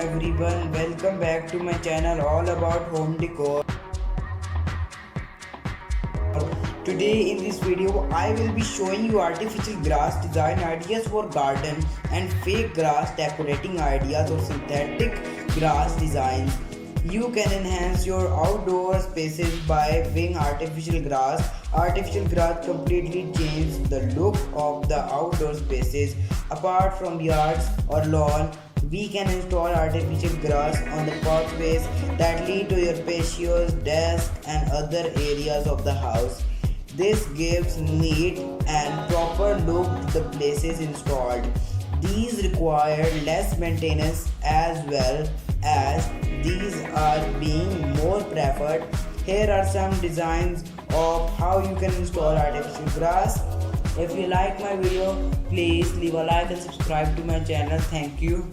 everyone, welcome back to my channel all about home decor. Today in this video I will be showing you artificial grass design ideas for garden and fake grass decorating ideas or synthetic grass designs. You can enhance your outdoor spaces by weaving artificial grass. Artificial grass completely changes the look of the outdoor spaces. Apart from yards or lawn, we can install artificial grass on the pathways that lead to your patios, desks, and other areas of the house. This gives neat and proper look to the places installed. These require less maintenance as well as these are being more preferred. Here are some designs of how you can install artificial grass. If you like my video, please leave a like and subscribe to my channel. Thank you.